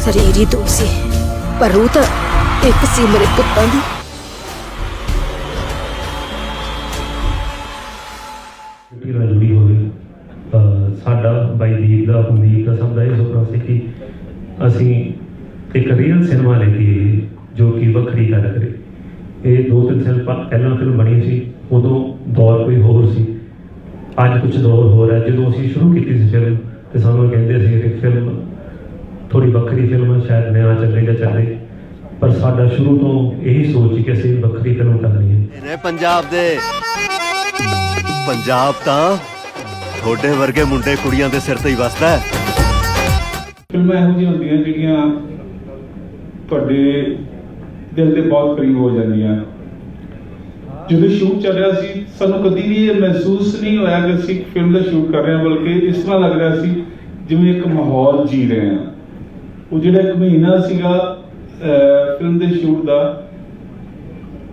शरीर ही दो सी पर रूह तो एक सी मेरे पुत्तां दी। जुड़ी होवे साडा बाई दीप का मनदीप का सब का यह सुपना से कि असी एक रियल सिनेमा लेके जो कि वखरी गल करे। ये 2-3 साल पहला फिल्म बनी सी, उदों दौर कोई होर सी, अज कुछ दौर हो रहा है। जो असी शुरू की फिल्म तो सानू कहते थे कि फिल्म थोड़ी वक्री फिल्म शायद नया चले या चले, पर साडा शुरू तो यही सोच कि असी वक्री फिल्म करनी है। पंजाब दे पंजाब तां थोड़े वर्गे मुंडे कुड़ियां दे सिर ते ही वसदा है। फिल्मां इहो जिहियां हुंदियां जिहड़ियां तुहाडे दिल दे बहुत करीब हो जांदियां। ਜਦੋਂ ਸ਼ੂਟ ਚੱਲ ਰਿਹਾ ਸੀ ਸਾਨੂੰ ਕਦੀ ਵੀ ਇਹ ਮਹਿਸੂਸ ਨਹੀਂ ਹੋਇਆ ਕਿ ਅਸੀਂ ਇੱਕ ਫਿਲਮ ਦਾ ਸ਼ੂਟ ਕਰ ਰਹੇ ਹਾਂ, ਬਲਕਿ ਇਸ ਤਰ੍ਹਾਂ ਲੱਗ ਰਿਹਾ ਸੀ ਜਿਵੇਂ ਇੱਕ ਮਾਹੌਲ ਜੀ ਰਹੇ ਹਾਂ। ਉਹ ਜਿਹੜਾ ਇੱਕ ਮਹੀਨਾ ਸੀਗਾ ਫਿਲਮ ਦੇ ਸ਼ੂਟ ਦਾ,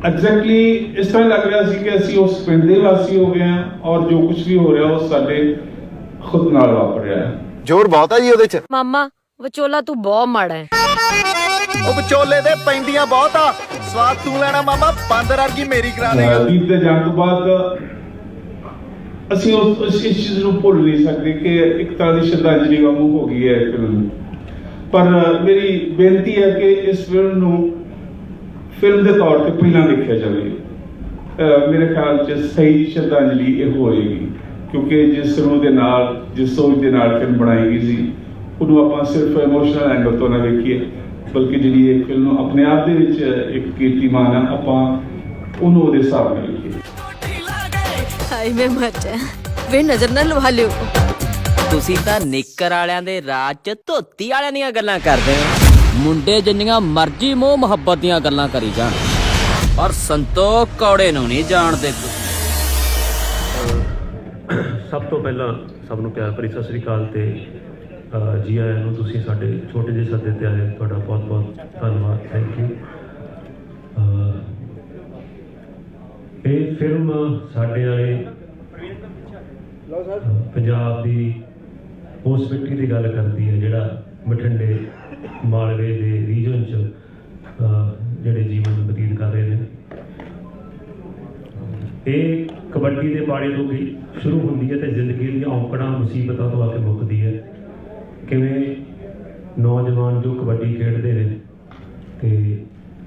ਐਗਜ਼ੈਕਟਲੀ ਇਸ ਤਰ੍ਹਾਂ ਲੱਗ ਰਿਹਾ ਸੀ ਕਿ ਅਸੀਂ ਉਸ ਪਿੰਡ ਦੇ ਵਾਸੀ ਹੋ ਗਏ ਹਾਂ ਔਰ ਜੋ ਕੁਝ ਵੀ ਹੋ ਰਿਹਾ ਉਹ ਸਾਡੇ ਖੁਦ ਨਾਲ ਵਾਪਰ ਰਿਹਾ ਹੈ। ਜ਼ੋਰ ਬਹੁਤ ਹੈ ਜੀ ਉਹਦੇ ਚ। मामा विचोला तू बहुत माड़ा है। ਉਹ ਵਿਚੋਲੇ ਦੇ ਪੈਂਦੀਆਂ ਬਹੁਤ ਆ, ਸਵਾਦ ਤੂੰ ਲੈਣਾ ਮਾਮਾ, ਬਾਂਦਰ ਵਰਗੀ ਮੇਰੀ ਕਰਾ ਦੇਗਾ। ਦੀਪ ਦੇ ਜਾਣ ਤੋਂ ਬਾਅਦ ਅਸੀਂ ਉਸ ਚੀਜ਼ ਨੂੰ ਭੁੱਲ ਨਹੀਂ ਸਕਦੇ ਕਿ ਇੱਕ ਤਰ੍ਹਾਂ ਦੀ ਸ਼ਰਧਾਂਜਲੀ ਵਾਂਗੂ ਹੋ ਗਈ ਹੈ ਫਿਲਮ। ਪਰ ਮੇਰੀ ਬੇਨਤੀ ਹੈ ਕਿ ਇਸ ਫਿਲਮ ਨੂੰ ਫਿਲਮ ਦੇ ਤੌਰ ਤੇ ਪਹਿਲਾਂ ਦੇਖਿਆ ਜਾਵੇ। ਮੇਰੇ ਖਿਆਲ 'ਚ ਸਹੀ ਸ਼ਰਧਾਂਜਲੀ ਇਹ ਹੋਏਗੀ, ਕਿਉਂਕਿ ਜਿਸ ਰੂਹ ਦੇ ਨਾਲ ਜਿਸ ਸੋਚ ਦੇ ਨਾਲ ਫਿਲਮ ਬਣਾਈ ਗਈ ਸੀ ਉਹਨੂੰ ਆਪਾਂ ਸਿਰਫ ਇਮੋਸ਼ਨਲ ਐਂਗਲ ਤੋਂ ਨਾ ਵੇਖੀਏ, ਬਲਕਿ ਜਿਹੜੀ ਇਹ ਫਿਲਮ ਆਪਣੇ ਆਪ ਦੇ ਵਿੱਚ ਇੱਕ ਕੀਰਤੀਮਾਨ ਆ, ਆਪਾਂ ਉਹਨੂੰ ਉਹਦੇ ਹਿਸਾਬ ਨਾਲ ਵੇਖੀਏ। ਹਾਏ ਮੈਂ ਮਰ ਜਾ ਵੇ ਨਜ਼ਰ ਨਾ ਲਵਾ ਲਿਓ। ਤੁਸੀਂ ਤਾਂ ਨਿੱਕਰ ਵਾਲਿਆਂ ਦੇ ਰਾਜ 'ਚ ਧੋਤੀ ਵਾਲਿਆਂ ਦੀਆਂ ਗੱਲਾਂ ਕਰਦੇ ਹੋ। ਮੁੰਡੇ ਜਿੰਨੀਆਂ ਮਰਜ਼ੀ ਮੋਹ ਮੁਹੱਬਤ ਦੀਆਂ ਗੱਲਾਂ ਕਰੀ ਜਾਣ, ਪਰ ਸੰਤੋਖ ਕੌੜੇ ਨੂੰ ਨਹੀਂ ਜਾਣਦੇ। ਸਭ ਤੋਂ ਪਹਿਲਾਂ ਸਭ ਨੂੰ ਪਿਆਰ ਭਰੀ ਸਤਿ ਸ੍ਰੀ ਅਕਾਲ ਤੇ ਜੀ ਆਇਆਂ ਨੂੰ। ਤੁਸੀਂ ਸਾਡੇ ਛੋਟੇ ਜਿਹੇ ਸੱਦੇ ਤੇ ਆਏ, ਤੁਹਾਡਾ ਬਹੁਤ ਬਹੁਤ ਧੰਨਵਾਦ, ਥੈਂਕ ਯੂ। ਇਹ ਫਿਲਮ ਸਾਡੇ ਵਾਲੇ ਪੰਜਾਬ ਦੀ ਉਸ ਮਿੱਟੀ ਦੀ ਗੱਲ ਕਰਦੀ ਹੈ ਜਿਹੜਾ ਬਠਿੰਡੇ ਮਾਲਵੇ ਦੇ ਰੀਜਨ 'ਚ ਜਿਹੜੇ ਜੀਵਨ ਬਤੀਤ ਕਰ ਰਹੇ ਨੇ। ਇਹ ਕਬੱਡੀ ਦੇ ਬਾੜੇ ਤੋਂ ਵੀ ਸ਼ੁਰੂ ਹੁੰਦੀ ਹੈ ਤੇ ਜ਼ਿੰਦਗੀ ਦੀਆਂ ਔਕੜਾਂ ਮੁਸੀਬਤਾਂ ਤੋਂ ਆ ਕੇ ਮੁੱਕਦੀ ਹੈ। ਕਿਵੇਂ ਨੌਜਵਾਨ ਜੋ ਕਬੱਡੀ ਖੇਡਦੇ ਨੇ ਤੇ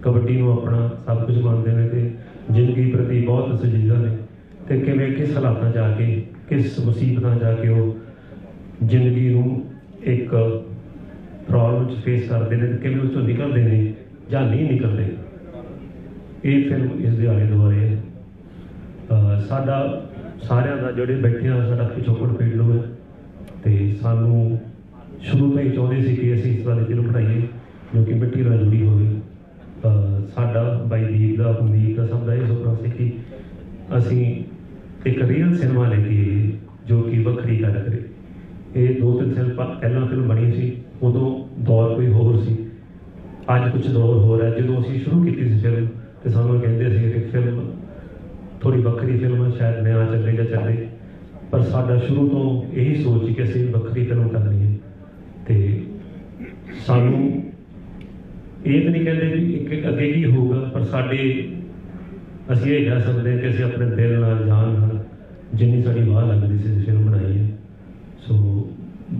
ਕਬੱਡੀ ਨੂੰ ਆਪਣਾ ਸਭ ਕੁਝ ਮੰਨਦੇ ਨੇ ਤੇ ਜ਼ਿੰਦਗੀ ਪ੍ਰਤੀ ਬਹੁਤ ਸੰਜੀਦਾ ਨੇ, ਤੇ ਕਿਵੇਂ ਕਿਸ ਹਾਲਾਤਾਂ 'ਚ ਆ ਕੇ ਕਿਸ ਮੁਸੀਬਤਾਂ 'ਚ ਆ ਕੇ ਉਹ ਜ਼ਿੰਦਗੀ ਨੂੰ ਇੱਕ ਪ੍ਰੋਬਲਮ 'ਚ ਫੇਸ ਕਰਦੇ ਨੇ ਤੇ ਕਿਵੇਂ ਉਸ ਤੋਂ ਨਿਕਲਦੇ ਨੇ ਜਾਂ ਨਹੀਂ ਨਿਕਲਦੇ। ਇਹ ਫਿਲਮ ਇਸ ਦੇ ਆਲੇ ਦੁਆਲੇ ਹੈ। ਸਾਡਾ ਸਾਰਿਆਂ ਦਾ ਜਿਹੜੇ ਬੈਠੇ ਆ ਸਾਡਾ ਪਿਛੋਕੜ ਪਿੰਡੂ ਹੈ ਤੇ ਸਾਨੂੰ ਸ਼ੁਰੂ ਤੋਂ ਹੀ ਚਾਹੁੰਦੇ ਸੀ ਕਿ ਅਸੀਂ ਇਸ ਤਰ੍ਹਾਂ ਦੀ ਫਿਲਮ ਬਣਾਈਏ ਜੋ ਕਿ ਮਿੱਟੀ ਨਾਲ ਜੁੜੀ ਹੋਵੇ। ਸਾਡਾ ਬਾਈ ਦੀਪ ਦਾ ਮਨਦੀਪ ਦਾ ਸਭ ਦਾ ਇਹ ਸੁਪਨਾ ਸੀ ਕਿ ਅਸੀਂ ਇੱਕ ਰੀਅਲ ਸਿਨੇਮਾ ਲੈ ਕੇ ਜੋ ਕਿ ਵੱਖਰੀ ਗੱਲ ਕਰੇ। ਇਹ 2-3 ਸਾਲ ਪਹਿਲਾਂ ਫਿਲਮ ਬਣੀ ਸੀ, ਉਦੋਂ ਦੌਰ ਕੋਈ ਹੋਰ ਸੀ, ਅੱਜ ਕੁਛ ਦੌਰ ਹੋ ਰਿਹਾ। ਜਦੋਂ ਅਸੀਂ ਸ਼ੁਰੂ ਕੀਤੀ ਸੀ ਫਿਲਮ ਤੇ ਸਾਨੂੰ ਕਹਿੰਦੇ ਸੀ ਕਿ ਫਿਲਮ ਥੋੜੀ ਵੱਖਰੀ ਫਿਲਮ ਸ਼ਾਇਦ ਨया ਚੱਲੇ ਜਾਂ ਚੱਲੇ, ਪਰ ਸਾਡਾ ਸ਼ੁਰੂ ਤੋਂ ਇਹੀ ਸੋਚ ਕਿ ਅਸੀਂ ਵੱਖਰੀ ਫਿਲਮ ਕਰਨੀ ਹੈ। ਤੇ ਸਾਨੂੰ ਇਹ ਤਾਂ ਨਹੀਂ ਕਹਿੰਦੇ ਵੀ ਇੱਕ ਅੱਗੇ ਕੀ ਹੋਊਗਾ, ਪਰ ਸਾਡੇ ਅਸੀਂ ਇਹ ਕਹਿ ਸਕਦੇ ਕਿ ਅਸੀਂ ਆਪਣੇ ਦਿਲ ਨਾਲ ਜਾਨ ਨਾਲ ਜਿੰਨੀ ਸਾਡੀ ਵਾਹ ਲੱਗਦੀ ਸੀ ਫਿਲਮ ਬਣਾਈ ਹੈ। ਸੋ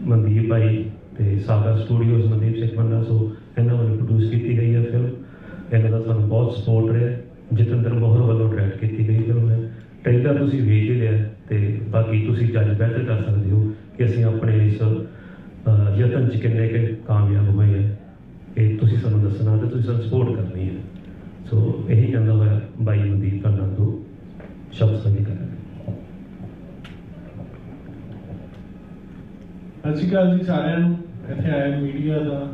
ਮਨਦੀਪ ਭਾਈ ਤੇ ਸਾਗਰ ਸਟੂਡੀਓਜ਼, ਮਨਦੀਪ ਸਿੰਘ ਮੰਨਾ, ਸੋ ਇਹਨਾਂ ਵੱਲੋਂ ਪ੍ਰੋਡਿਊਸ ਕੀਤੀ ਗਈ ਹੈ ਫਿਲਮ। ਇਹਨਾਂ ਦਾ ਸਾਨੂੰ ਬਹੁਤ ਸਪੋਰਟ ਰਿਹਾ। ਜਤਿੰਦਰ ਮੋਹਰ ਵੱਲੋਂ ਡਾਇਰੈਕਟ ਕੀਤੀ ਗਈ ਫਿਲਮ ਹੈ। ਟ੍ਰੇਲਰ ਤੁਸੀਂ ਵੇਖ ਹੀ ਲਿਆ ਤੇ ਬਾਕੀ ਤੁਸੀਂ ਜੱਜ ਬਿਹਤਰ ਕਰ ਸਕਦੇ ਹੋ ਕਿ ਅਸੀਂ ਆਪਣੇ ਇਸ ਯਤਨ 'ਚ ਕਿੰਨੇ ਕੁ ਕਾਮਯਾਬ ਹੋਏ ਹੈ। ਇਹ ਤੁਸੀਂ ਸਾਨੂੰ ਦੱਸਣਾ ਤੇ ਤੁਸੀਂ ਸਾਨੂੰ ਸਪੋਰਟ ਕਰਨੀ ਹੈ। ਸੋ ਇਹੀ ਕਹਿੰਦਾ ਹੋਇਆ ਬਾਈ ਮਨਦੀਪ ਕਰਨਾ ਤੋਂ ਸ਼ਬਦ ਸਾਂਝੇ ਕਰਾਂਗੇ। ਸਤਿ ਸ਼੍ਰੀ ਅਕਾਲ ਜੀ ਸਾਰਿਆਂ ਨੂੰ, ਇੱਥੇ ਆਏ ਮੀਡੀਆ ਦਾ।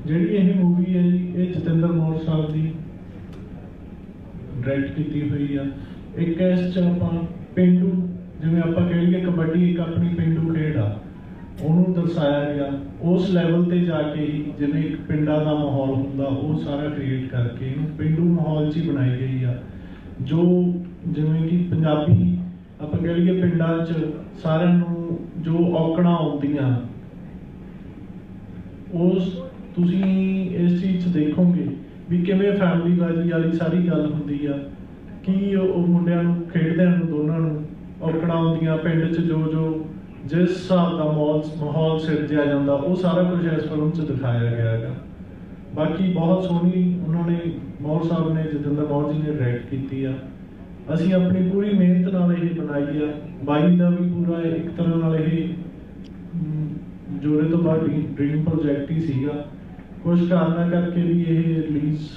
ਜਿਹੜੀ ਇਹ ਮੂਵੀ ਹੈ ਜੀ, ਇਹ ਜਤਿੰਦਰ ਮੋਹਰ ਸਾਹਿਬ ਦੀ ਡਾਇਰੈਕਟ ਕੀਤੀ ਹੋਈ ਆ। ਇੱਕ ਇਸ 'ਚ ਆਪਾਂ ਪੇਂਡੂ, ਜਿਵੇਂ ਆਪਾਂ ਕਹਿ ਲਈਏ ਕਬੱਡੀ ਇੱਕ ਆਪਣੀ ਪੇਂਡੂ ਖੇਡ ਆ, ਉਹਨੂੰ ਦਰਸਾਇਆ ਗਿਆ। ਉਸ ਲੈਵਲ ਤੇ ਜਾ ਕੇ ਹੀ ਜਿਵੇਂ ਇੱਕ ਪਿੰਡਾਂ ਦਾ ਮਾਹੌਲ ਹੁੰਦਾ ਉਹ ਸਾਰਾ ਕ੍ਰੀਏਟ ਕਰਕੇ ਇਹਨੂੰ ਪੇਂਡੂ ਮਾਹੌਲ 'ਚ ਹੀ ਬਣਾਈ ਗਈ ਆ। ਜੋ ਜਿਵੇਂ ਕਿ ਪੰਜਾਬੀ ਆਪਾਂ ਕਹਿ ਲਈਏ ਪਿੰਡਾਂ 'ਚ ਸਾਰਿਆਂ ਨੂੰ ਜੋ ਔਕੜਾਂ ਆਉਂਦੀਆਂ ਉਸ ਤੁਸੀਂ ਇਸ ਚੀਜ਼ 'ਚ ਦੇਖੋਗੇ ਵੀ ਕਿਵੇਂ ਫੈਮਿਲੀਬਾਜ਼ੀ ਵਾਲੀ ਸਾਰੀ ਗੱਲ ਹੁੰਦੀ ਆ। ਕੀ ਉਹ ਮੁੰਡਿਆਂ ਨੂੰ ਖੇਡਦਿਆਂ ਨੂੰ ਦੋਨਾਂ ਨੂੰ ਔਕੜਾਂ ਆਉਂਦੀਆਂ, ਪਿੰਡ 'ਚ ਜੋ ਜਿਸ ਹਿਸਾਬ ਦਾ ਮਾਹੌਲ ਸਿਰਜਿਆ ਜਾਂਦਾ, ਉਹ ਸਾਰਾ ਕੁਝ ਇਸ ਫਿਲਮ 'ਚ ਦਿਖਾਇਆ ਗਿਆ ਹੈਗਾ। ਬਾਕੀ ਬਹੁਤ ਸੋਹਣੀ ਉਹਨਾਂ ਨੇ ਮੌਰ ਸਾਹਿਬ ਨੇ, ਜਤਿੰਦਰ ਮੌਰ ਜੀ ਨੇ ਡਾਇਰੈਕਟ ਕੀਤੀ ਆ। ਅਸੀਂ ਆਪਣੀ ਪੂਰੀ ਮਿਹਨਤ ਨਾਲ ਇਹ ਬਣਾਈ ਆ। ਬਾਈ ਦਾ ਵੀ ਪੂਰਾ ਇੱਕ ਤਰ੍ਹਾਂ ਨਾਲ ਇਹ ਜੋਰੇ ਤੋਂ ਬਾਅਦ ਡ੍ਰੀਮ ਪ੍ਰੋਜੈਕਟ ਹੀ ਸੀਗਾ। ਕੁਝ ਕਾਰਨਾਂ ਕਰਕੇ ਵੀ ਇਹ ਰਿਲੀਜ਼,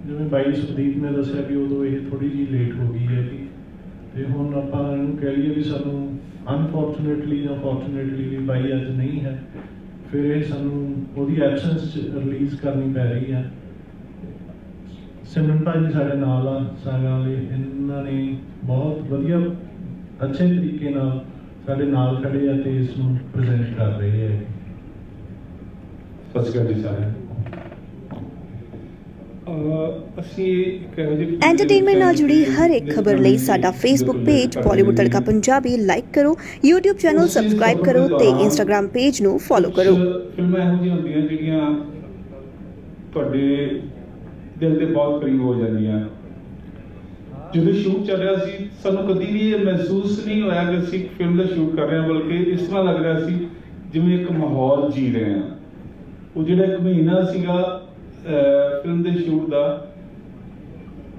ਜਿਵੇਂ ਬਾਈ ਸੁਦੀਪ ਨੇ ਦੱਸਿਆ ਕਿ ਉਦੋਂ ਇਹ ਥੋੜੀ ਜਿਹੀ ਲੇਟ ਹੋ ਗਈ ਹੈਗੀ, ਤੇ ਹੁਣ ਆਪਾਂ ਇਹਨੂੰ ਕਹਿ ਲਈਏ ਵੀ ਸਾਨੂੰ ਅਨਫੋਰਚੂਨੇਟਲੀ ਜਾਂ ਫੋਰਚੂਨੇਟਲੀ ਵੀ ਬਾਈ ਅੱਜ ਨਹੀਂ ਹੈ, ਫਿਰ ਇਹ ਸਾਨੂੰ ਉਹਦੀ ਐਬਸੈਂਸ 'ਚ ਰਿਲੀਜ਼ ਕਰਨੀ ਪੈ ਰਹੀ ਹੈ। ਸਿਮਰਨ ਭਾਜੀ ਸਾਡੇ ਨਾਲ ਆ ਸਾਰਿਆਂ ਵਾਲੇ, ਇਹਨਾਂ ਨੇ ਬਹੁਤ ਵਧੀਆ ਅੱਛੇ ਤਰੀਕੇ ਨਾਲ ਸਾਡੇ ਨਾਲ ਖੜੇ ਆ ਤੇ ਇਸ ਨੂੰ ਪ੍ਰੈਜ਼ੈਂਟ ਕਰ ਰਹੇ ਹੈ। ਸਤਿ ਸ਼੍ਰੀ ਅਕਾਲ ਜੀ ਸਾਰਿਆਂ ਨੂੰ। ਅਸੀਂ ਐਂਟਰਟੇਨਮੈਂਟ ਨਾਲ ਜੁੜੀ ਹਰ ਇੱਕ ਖਬਰ ਲਈ ਸਾਡਾ ਫੇਸਬੁੱਕ ਪੇਜ ਬਾਲੀਵੁੱਡ ਤੜਕਾ ਪੰਜਾਬੀ ਲਾਈਕ ਕਰੋ, YouTube ਚੈਨਲ ਸਬਸਕ੍ਰਾਈਬ ਕਰੋ ਤੇ Instagram ਪੇਜ ਨੂੰ ਫੋਲੋ ਕਰੋ। ਫਿਲਮਾਂ ਇਹੋ ਜਿਹੀਆਂ ਹੁੰਦੀਆਂ ਜਿਹੜੀਆਂ ਤੁਹਾਡੇ ਦਿਲ ਦੇ ਬਹੁਤ ਕਰੀਬ ਹੋ ਜਾਂਦੀਆਂ। ਜਦੋਂ ਸ਼ੂਟ ਚੱਲ ਰਿਹਾ ਸੀ, ਸਾਨੂੰ ਕਦੀ ਵੀ ਇਹ ਮਹਿਸੂਸ ਨਹੀਂ ਹੋਇਆ ਕਿ ਅਸੀਂ ਫਿਲਮ ਦਾ ਸ਼ੂਟ ਕਰ ਰਹੇ ਹਾਂ, ਬਲਕਿ ਇਸ ਤਰ੍ਹਾਂ ਲੱਗ ਰਿਹਾ ਸੀ ਜਿਵੇਂ ਇੱਕ ਮਾਹੌਲ ਜੀ ਰਹੇ ਹਾਂ। ਉਹ ਜਿਹੜਾ ਇੱਕ ਮਹੀਨਾ ਸੀਗਾ ਫਿਲਮ ਦੇ ਸ਼ੂਟ ਦਾ,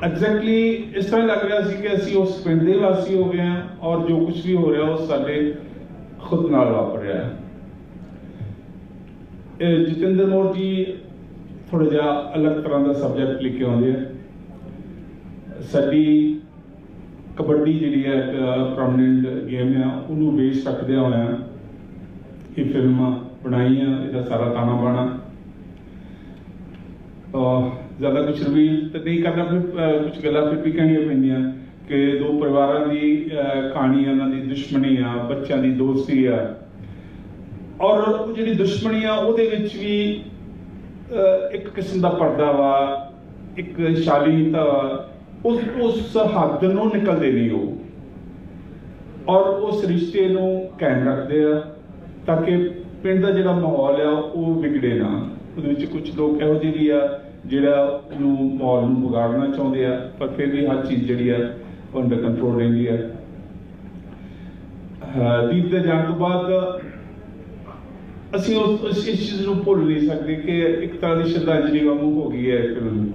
ਐਗਜ਼ੈਕਟਲੀ ਇਸ ਤਰ੍ਹਾਂ ਲੱਗ ਰਿਹਾ ਸੀ ਕਿ ਅਸੀਂ ਉਸ ਪਿੰਡ ਦੇ ਵਾਸੀ ਹੋ ਗਏ ਹਾਂ ਔਰ ਜੋ ਕੁਝ ਵੀ ਹੋ ਰਿਹਾ ਉਹ ਸਾਡੇ ਖੁਦ ਨਾਲ ਵਾਪਰ ਰਿਹਾ ਹੈ। ਜਤਿੰਦਰ ਮੌਰ ਜੀ ਥੋੜਾ ਜਿਹਾ ਅਲੱਗ ਤਰ੍ਹਾਂ ਦਾ ਸਬਜੈਕਟ ਲੈ ਕੇ ਆਉਂਦੇ ਆ। ਸਾਡੀ ਕਬੱਡੀ ਜਿਹੜੀ ਹੈ ਇੱਕ ਪ੍ਰੋਮਿਨੈਂਟ ਗੇਮ ਆ, ਉਹਨੂੰ ਬੇਸ ਰੱਖਦਿਆਂ ਹੋਇਆ ਇਹ ਫਿਲਮਾਂ ਬਣਾਈਆਂ। ਇਹਦਾ ਸਾਰਾ ਤਾਣਾ ਬਾਣਾ ਜ਼ਿਆਦਾ ਕੁਝ ਰਿਵੀਲ ਤਾਂ ਨਹੀਂ ਕਰਨਾ, ਫਿਰ ਕੁਝ ਗੱਲਾਂ ਫਿਰ ਵੀ ਕਹਿਣੀਆਂ ਪੈਂਦੀਆਂ ਕਿ ਦੋ ਪਰਿਵਾਰਾਂ ਦੀ ਕਹਾਣੀ ਆ, ਉਹਨਾਂ ਦੀ ਦੁਸ਼ਮਣੀ ਆ, ਬੱਚਿਆਂ ਦੀ ਦੋਸਤੀ ਆ, ਔਰ ਉਹ ਜਿਹੜੀ ਦੁਸ਼ਮਣੀ ਆ ਉਹਦੇ ਵਿੱਚ ਵੀ ਇੱਕ ਕਿਸਮ ਦਾ ਪਰਦਾ ਵਾ, ਇੱਕ ਸ਼ਾਲੀਨਤਾ ਵਾ। ਉਸ ਹੱਦ ਨੂੰ ਨਿਕਲਦੇ ਨਹੀਂ ਉਹ, ਔਰ ਉਸ ਰਿਸ਼ਤੇ ਨੂੰ ਕਾਇਮ ਰੱਖਦੇ ਆ ਤਾਂ ਕਿ ਪਿੰਡ ਦਾ ਜਿਹੜਾ ਮਾਹੌਲ ਆ ਉਹ ਵਿਗੜੇ ਨਾ। ਉਹਦੇ ਵਿੱਚ ਕੁਝ ਲੋਕ ਇਹੋ ਜਿਹੇ ਵੀ ਆ ਜਿਹੜਾ ਉਹਨੂੰ ਮਾਹੌਲ ਨੂੰ ਵਿਗਾੜਨਾ ਚਾਹੁੰਦੇ ਆ, ਪਰ ਫਿਰ ਵੀ ਹਰ ਚੀਜ਼ ਜਿਹੜੀ ਆ ਉਹ ਅੰਡਰ ਕੰਟਰੋਲ ਰਹਿੰਦੀ ਆ। ਦੀਪ ਦੇ ਜਾਣ ਤੋਂ ਬਾਅਦ ਅਸੀਂ ਇਸ ਚੀਜ਼ ਨੂੰ ਭੁੱਲ ਨਹੀਂ ਸਕਦੇ ਕਿ ਇੱਕ ਤਰ੍ਹਾਂ ਦੀ ਸ਼ਰਧਾਂਜਲੀ ਵਾਂਗੂ ਹੋ ਗਈ ਹੈ ਫਿਲਮ।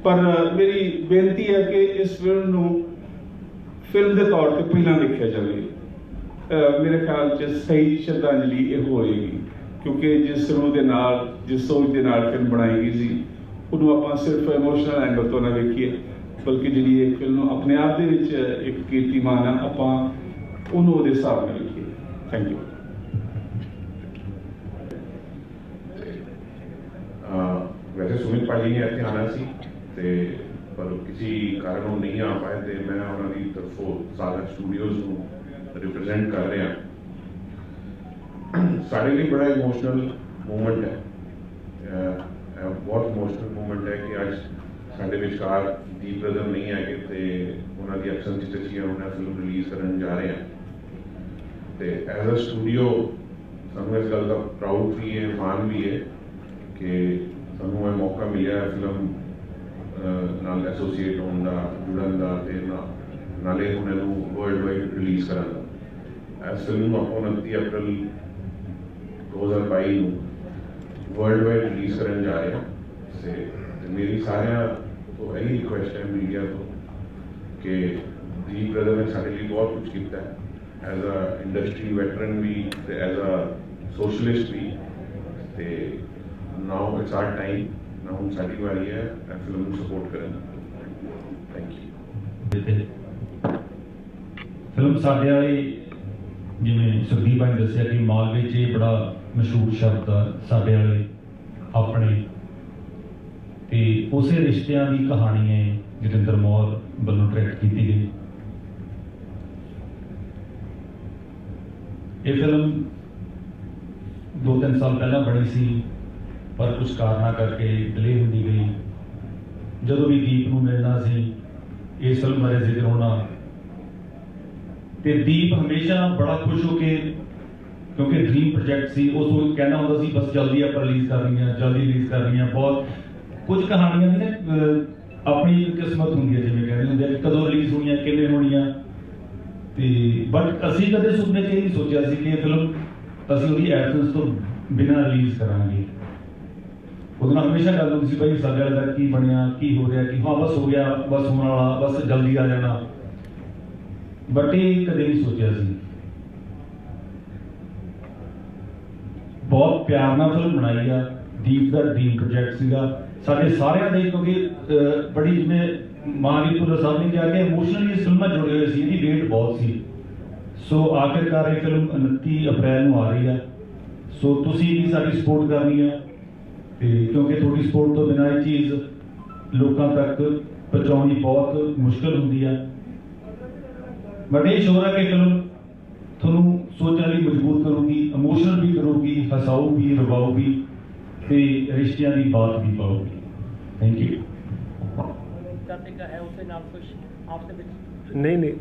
ਪਰ ਮੇਰੀ ਬੇਨਤੀ ਹੈ ਕਿ ਇਸ ਫਿਲਮ ਨੂੰ ਫਿਲਮ ਦੇ ਤੌਰ ਤੇ ਪਹਿਲਾਂ ਦੇਖਿਆ ਜਾਵੇ। ਮੇਰੇ ਖਿਆਲ 'ਚ ਸਹੀ ਸ਼ਰਧਾਂਜਲੀ ਇਹ ਹੋਏਗੀ, ਕਿਉਂਕਿ ਜਿਸ ਰੂਹ ਦੇ ਨਾਲ, ਜਿਸ ਸੋਚ ਦੇ ਨਾਲ ਫਿਲਮ ਬਣਾਈ ਗਈ ਸੀ, ਉਹਨੂੰ ਆਪਾਂ ਸਿਰਫ ਇਮੋਸ਼ਨਲ ਐਂਗਲ ਤੋਂ ਨਾ ਵੇਖੀਏ, ਬਲਕਿ ਜਿਹੜੀ ਇਹ ਫਿਲਮ ਆਪਣੇ ਆਪ ਦੇ ਵਿੱਚ ਇੱਕ ਕੀਰਤੀਮਾਨ ਆ, ਆਪਾਂ ਉਹਨੂੰ ਉਹਦੇ ਹਿਸਾਬ ਨਾਲ ਵੇਖੀਏ। Thank you. वैसे सुमित भाजी ने इतने आना सी ते पर किसी कारण वो नहीं आ पाए थे। मैं उन्होंने तरफों सागर स्टूडियोज को रिप्रेजेंट कर रहा। साढ़े लिए बड़ा इमोशनल मोमेंट है, बहुत इमोशनल मोमेंट है कि आज साढ़े विचकार दीप ब्रदर नहीं है कि उन्होंने एबसेंस असी उन्होंने फिल्म रिलीज करने जा रहे हैं। तो एज अ स्टूडियो सानू इस गल का प्राउड भी है, माण भी है कि ਸਾਨੂੰ ਇਹ ਮੌਕਾ ਮਿਲਿਆ ਫਿਲਮ ਨਾਲ ਐਸੋਸੀਏਟ ਹੋਣ ਦਾ, ਜੁੜਨ ਦਾ, ਤੇ ਨਾਲੇ ਹੁਣ ਇਹਨੂੰ ਵਰਲਡ ਵਾਈਡ ਰਿਲੀਜ਼ ਕਰਨ ਦਾ। ਇਸ ਫਿਲਮ ਨੂੰ ਆਪਾਂ 29 ਅਪ੍ਰੈਲ 2022 ਨੂੰ ਵਰਲਡ ਵਾਈਡ ਰਿਲੀਜ਼ ਕਰਨ ਜਾ ਰਹੇ ਹਾਂ। ਤੇ ਮੇਰੀ ਸਾਰਿਆਂ ਤੋਂ ਇਹੀ ਰਿਕੁਐਸਟ ਹੈ ਮੀਡੀਆ ਤੋਂ ਕਿ ਦੀਪ ਬ੍ਰਦਰ ਨੇ ਸਾਡੇ ਲਈ ਬਹੁਤ ਕੁਝ ਕੀਤਾ ਹੈ, ਐਜ਼ ਅ ਇੰਡਸਟਰੀ ਵੈਟਰਨ ਵੀ ਤੇ ਐਜ਼ ਅ ਸੋਸ਼ਲਿਸਟ ਵੀ। ਤੇ now it's our time, now हम सारी बारी है फिल्म को सपोर्ट करें। Thank you. फिल्म साढ़े वाली जिवें सुखदीप भाई ने दसिया कि मालवे च बड़ा मशहूर शब्द आ साढ़े वाले अपने, ते उसे रिश्तियां की कहानी है जतिंदर मौर वालों डायरेक्ट की गई। ये फिल्म 2-3 साल पहला बनी सी, पर कुछ कारणों करके डिले होती गई। जो भी दीप को मिलना सी, इस फिल्म बारे जिक्र होना, तो दीप हमेशा बड़ा खुश होकर क्योंकि ड्रीम प्रोजेक्ट सी उस वक्त कहना होता सी बस जल्दी आप रिलीज करनी है बहुत कुछ कहानियां ने अपनी किस्मत होंगी है जिवें कहते होंगे कदों रिलीज होनी किवें होनी ते बट असीं कदे सुपने च नहीं सोचा सी कि फिल्म असीं उहदी एब्सेंस तो बिना रिलीज करांगे उहदे नाल हमेशा गल होंदी सी भाई साडे वाले दा की बनिया की हो रहा कि हाँ बस हो गया बस होने वाला बस जल्दी आ जाना बट ये कदे नहीं सोचा सी बहुत प्यार नाल फिल्म बनाई आ दीप दा ड्रीम प्रोजेक्ट सीगा साडे सारिਆਂ ਦੇ क्योंकि बड़ी जिवें महावीरपुर साहब ने कहा कि इमोशनली इस फिल्म जुड़े हुए सी दी वेट बहुत सी सो आखिरकार ये फिल्म 29 अप्रैल ਨੂੰ आ रही है सो तुसी भी साडी सपोर्ट करनी है ਤੇ क्योंकि थोड़ी सपोर्ट तो बिना ये चीज़ लोगों तक पहुंचानी बहुत मुश्किल होंदी है बट ये श्योर है कि फिल्म थोनू सोचने लिए मजबूर करूगी इमोशनल भी करूगी हसाऊगी रवाऊगी ते रिश्तियां की बात भी पाओगी थैंक यू नहीं नहीं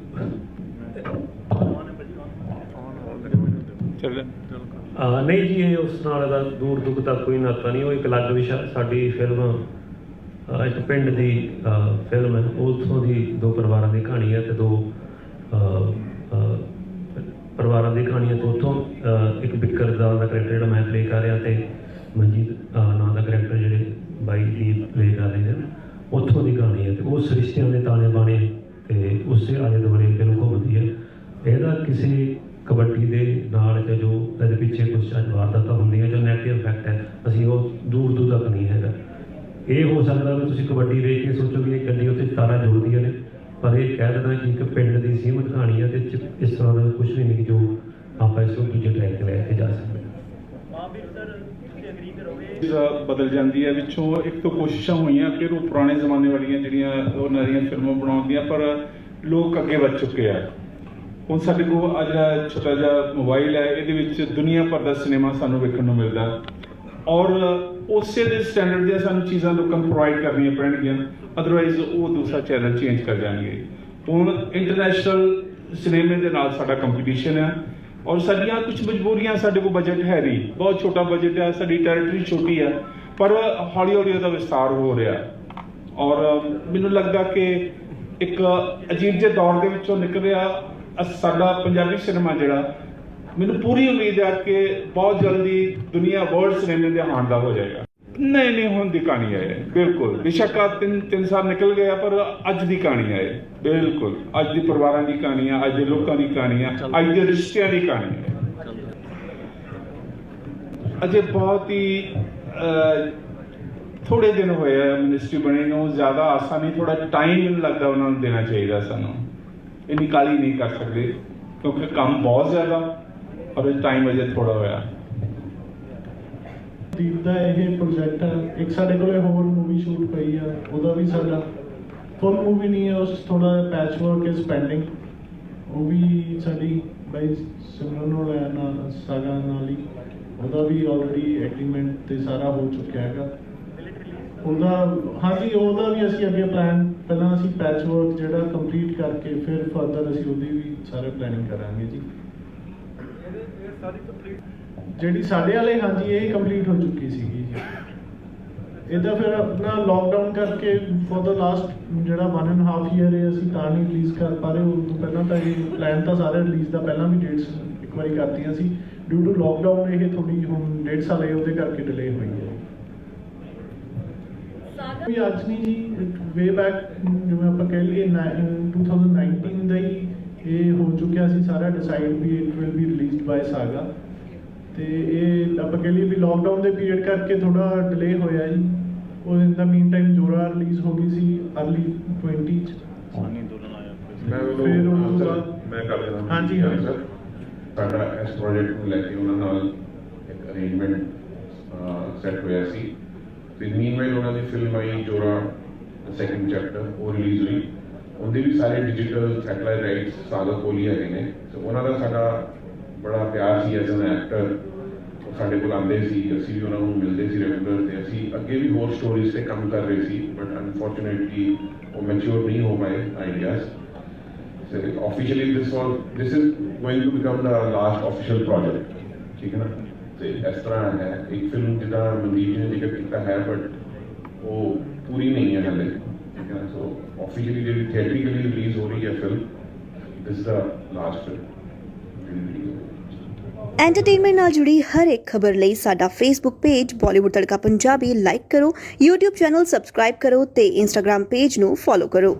जी ये उस नाल दा दूर दुख दा कोई नाता नहीं वो एक अलग विशा साडी फिल्म एक पिंड दी फिल्म है उत्थों दी दो परिवारां दी कहानी है ते दो परिवारां दी कहानी है तो उत्थों एक बिक्कर दा करैक्टर जिहड़ा मैं प्ले कर रहा ते मनजीत नाम दा करैक्टर जिहड़े बाई दीप प्ले कर रहे हैं उत्थों दी कहानी है तो उस रिश्तियां दे ताने बाने ते उससे आले दुआले फिल्म घुमदी है ਇਹਦਾ ਕਿਸੇ कबड्डी ਦੇ ਨਾਲ ਜਾਂ ਜੋ ਇਹਦੇ ਪਿੱਛੇ ਕੁਝ ਵਾਰਦਾਤਾਂ ਹੁੰਦੀਆਂ ਜੋ ਨੈਗੇਟਿਵ ਇਫੈਕਟ ਹੈ ਅਸੀਂ ਉਹ ਦੂਰ ਤੱਕ ਨਹੀਂ ਹੈਗਾ ਇਹ ਹੋ ਸਕਦਾ ਵੀ ਤੁਸੀਂ ਕਬੱਡੀ ਵੇਖ ਕੇ ਸੋਚੋ ਵੀ ਇਹ ਗੱਡੀ ਉੱਤੇ ਤਾਰਾਂ ਜੁੜਦੀਆਂ ਨੇ ਪਰ ਇਹ ਕਹਿ ਦੇਣਾ ਕਿ ਇੱਕ ਪਿੰਡ ਦੀ ਸੀਮਤ ਕਹਾਣੀ ਹੈ ਤੇ ਇਸ ਤਰ੍ਹਾਂ ਦਾ ਕੁਝ ਵੀ ਨਹੀਂ ਜੋ ਆਪਾਂ ਇਸ ਨੂੰ ਦੂਜੇ ਟਰੈਕ ਤੇ ਲੈ ਕੇ ਜਾ ਸਕਦੇ बदल जाती है विचों एक तो कोशिशा हुई फिर वो पुराने जमाने वाली ਜਿਹੜੀਆਂ ਉਹਨਾਂ ਦੀਆਂ ਫਿਲਮਾਂ ਬਣਾਉਣ ਦੀਆਂ ਪਰ ਲੋਕ ਅੱਗੇ ਵੱਧ ਚੁੱਕੇ ਆ ਹੁਣ ਸਾਡੇ ਕੋਲ ਅੱਜ ਛੋਟਾ ਜਿਹਾ ਮੋਬਾਈਲ ਹੈ ਇਹਦੇ ਵਿੱਚ ਦੁਨੀਆ ਭਰ ਦਾ ਸਿਨੇਮਾ ਸਾਨੂੰ ਵੇਖਣ ਨੂੰ ਮਿਲਦਾ ਔਰ ਉਸੇ ਦੇ ਸਟੈਂਡਰਡ ਦੀਆਂ ਸਾਨੂੰ ਚੀਜ਼ਾਂ ਲੋਕਾਂ ਨੂੰ ਪ੍ਰੋਵਾਈਡ ਕਰਨੀਆਂ ਪੈਣਗੀਆਂ ਅਦਰਵਾਈਜ਼ ਉਹ ਦੂਸਰਾ ਚੈਨਲ ਚੇਂਜ ਕਰ ਜਾਣਗੇ ਹੁਣ ਇੰਟਰਨੈਸ਼ਨਲ ਸਿਨੇਮੇ ਦੇ ਨਾਲ ਸਾਡਾ ਕੰਪੀਟੀਸ਼ਨ ਹੈ और साडियां कुछ मजबूरियां साडे को बजट है नहीं बहुत छोटा बजट है साडी टैरिटरी छोटी है पर हौली हौली उसका विस्तार हो रहा और मैनूं लगदा कि एक अजीब जे दौर दे विचों निकल रहा साडा पंजाबी सिनेमा जिहड़ा मैनूं पूरी उम्मीद है कि बहुत जल्दी दुनिया वर्ल्ड सिनेमे दे हाण दा हो जाएगा नहीं होने की कहानी है बिल्कुल बेशक तीन साल निकल गया पर अज की कहानी है बिल्कुल अज के परिवारों की कहानी है अज के लोगों की कहानी है अज के रिश्तियों की कहानी है अजे बहुत ही थोड़े दिन होए मिनिस्ट्री बने नूं ज़्यादा आसा नहीं थोड़ा टाइम नहीं लगता उन्होंने देना चाहिए सानू इन्नी काली नहीं कर सकते क्योंकि काम बहुत ज़्यादा और टाइम अजे थोड़ा होया ਦੀਪ ਦਾ ਇਹ ਪ੍ਰੋਜੈਕਟ ਹੈ ਇੱਕ ਸਾਡੇ ਕੋਲੇ ਹੋਰ ਮੂਵੀ ਸ਼ੂਟ ਪਈ ਆ ਉਹਦਾ ਵੀ ਸਾਡਾ ਫੁੱਲ ਮੂਵੀ ਨਹੀਂ ਹੈ ਉਸ ਥੋੜਾ ਪੈਚ ਵਰਕ ਇਜ਼ ਪੈਂਡਿੰਗ ਉਹ ਵੀ ਸਾਡੀ ਬਾਈ ਸਿਮਰਨ ਨੂੰ ਲੈ ਨਾਲ ਸਾਗਾ ਨਾਲ ਹੀ ਉਹਦਾ ਵੀ ਆਲਰੇਡੀ ਐਗਰੀਮੈਂਟ ਤੇ ਸਾਰਾ ਹੋ ਚੁੱਕਿਆ ਹੈਗਾ ਉਹਦਾ ਹਾਂਜੀ ਉਹਦਾ ਵੀ ਅਸੀਂ ਅੱਗੇ ਪਲਾਨ ਪਹਿਲਾਂ ਅਸੀਂ ਪੈਚ ਵਰਕ ਜਿਹੜਾ ਕੰਪਲੀਟ ਕਰਕੇ ਫਿਰ ਫਰਦਰ ਅਸੀਂ ਉਹਦੀ ਵੀ ਸਾਰੇ ਪਲੈਨਿੰਗ ਕਰਾਂਗੇ ਜੀ ਜਿਹੜੀ ਸਾਡੇ ਵਾਲੇ ਹਾਂਜੀ ਇਹ ਕੰਪਲੀਟ ਹੋ ਚੁੱਕੀ ਸੀਗੀ ਜੀ ਇਹਦਾ ਫਿਰ ਆਪਣਾ ਲੋਕਡਾਊਨ ਕਰਕੇ ਫॉर द ਲਾਸਟ ਜਿਹੜਾ 1.5 ਈਅਰ ਹੈ ਅਸੀਂ ਤਾਂ ਨਹੀਂ ਰਿਲੀਜ਼ ਕਰ ਪਾ ਰਹੇ ਉਸ ਤੋਂ ਪਹਿਲਾਂ ਤਾਂ ਇਹ ਪਲਾਨ ਤਾਂ ਸਾਰੇ ਰਿਲੀਜ਼ ਦਾ ਪਹਿਲਾਂ ਵੀ ਡੇਟਸ ਇੱਕ ਵਾਰੀ ਕਰਤੀਆਂ ਸੀ ਡਿਊ ਟੂ ਲੋਕਡਾਊਨ ਇਹ ਥੋੜੀ ਹੁਣ 1.5 ਸਾਲ ਇਹ ਉਹਦੇ ਕਰਕੇ ਡਿਲੇ ਹੋਈ ਹੈ ਵੀ ਅੱਜ ਨਹੀਂ ਜੀ ਵੇ ਬੈਕ ਜਿਵੇਂ ਆਪਾਂ ਕਹਿ ਲਈਏ 2019 ਦਾ ਹੀ ਇਹ ਹੋ ਚੁੱਕਿਆ ਸੀ ਸਾਰਾ ਡਿਸਾਈਡ ਵੀ it will be released by Saga ਤੇ ਇਹ ਆਪਾਂ ਕਹਿ ਲਈਏ ਵੀ ਲੋਕਡਾਊਨ ਦੇ ਪੀਰੀਅਡ ਕਰਕੇ ਥੋੜਾ ਡਿਲੇ ਹੋਇਆ ਜੀ ਉਹ ਇਨ ਦਾ ਮੀਨ ਟਾਈਮ ਜੋਰਾ ਰਿਲੀਜ਼ ਹੋ ਗਈ ਸੀ अर्ਲੀ 20 ਚ ਫਿਰ ਉਹ ਮੈਂ ਕਰ ਲੈਣਾ ਹਾਂਜੀ ਸਰ ਸਾਡਾ ਇਸ ਪ੍ਰੋਜੈਕਟ ਨੂੰ ਲੈ ਕੇ ਉਹਨਾਂ ਨਾਲ ਇੱਕ ਅਰੇਂਜਮੈਂਟ ਸੈੱਟ ਹੋਇਆ ਸੀ ਤੇ ਮੀਨਵਾਈਲ ਉਹਨਾਂ ਦੀ ਫਿਲਮ ਆਈ ਜੋਰਾ ਸੈਕੰਡ ਚੈਪਟਰ ਉਹ ਰਿਲੀਜ਼ ਹੋਈ ਉਹਦੇ ਵੀ ਸਾਰੇ ਡਿਜੀਟਲ ਸੈਟਲਾਈਟ ਰਾਈਟਸ ਸਾਗਾ ਕੋਲ ਹੀ ਹੈਗੇ ਨੇ ਤੇ ਉਹਨਾਂ ਦਾ ਸਾਡਾ ਬੜਾ ਪਿਆਰ ਸੀ ਐਜ਼ ਐਨ ਐਕਟਰ ਸਾਡੇ ਕੋਲ ਆਉਂਦੇ ਸੀ ਅਸੀਂ ਵੀ ਉਹਨਾਂ ਨੂੰ ਮਿਲਦੇ ਸੀ ਰੈਗੂਲਰ ਤੇ ਅਸੀਂ ਅੱਗੇ ਵੀ ਹੋਰ ਸਟੋਰੀਜ਼ ਤੇ ਕੰਮ ਕਰ ਰਹੇ ਸੀ ਬਟ ਅਨਫੋਰਚੂਨੇਟਲੀ ਉਹ ਮੈਚੁਰ ਨਹੀਂ ਹੋ ਪਾਏ ideas so officially this is going to become the last official project ਠੀਕ ਹੈ ਨਾ। ਤੇ ਇਸ ਤਰ੍ਹਾਂ ਹੈ ਇੱਕ ਫਿਲਮ ਜਿੱਦਾਂ ਮਨਦੀਪ ਨੇ ਜ਼ਿਕਰ ਕੀਤਾ ਹੈ ਬਟ ਉਹ ਪੂਰੀ ਨਹੀਂ ਹੈ ਹਾਲੇ, ਠੀਕ ਹੈ ਨਾ। ਸੋ ਆਫੀਸ਼ੀਅਲੀ ਜਿਹੜੀ ਥੀਏਟਰੀਕਲੀ ਰਿਲੀਜ਼ ਹੋ ਰਹੀ ਹੈ film, this is the last film. Entertainment ਨਾਲ ਜੁੜੀ ਹਰ ਇੱਕ ਖਬਰ ਲਈ ਸਾਡਾ ਫੇਸਬੁੱਕ ਪੇਜ ਬਾਲੀਵੁੱਡ ਤੜਕਾ ਪੰਜਾਬੀ ਲਾਈਕ ਕਰੋ, YouTube ਚੈਨਲ ਸਬਸਕ੍ਰਾਈਬ ਕਰੋ ਤੇ Instagram ਪੇਜ ਨੂੰ ਫੋਲੋ ਕਰੋ।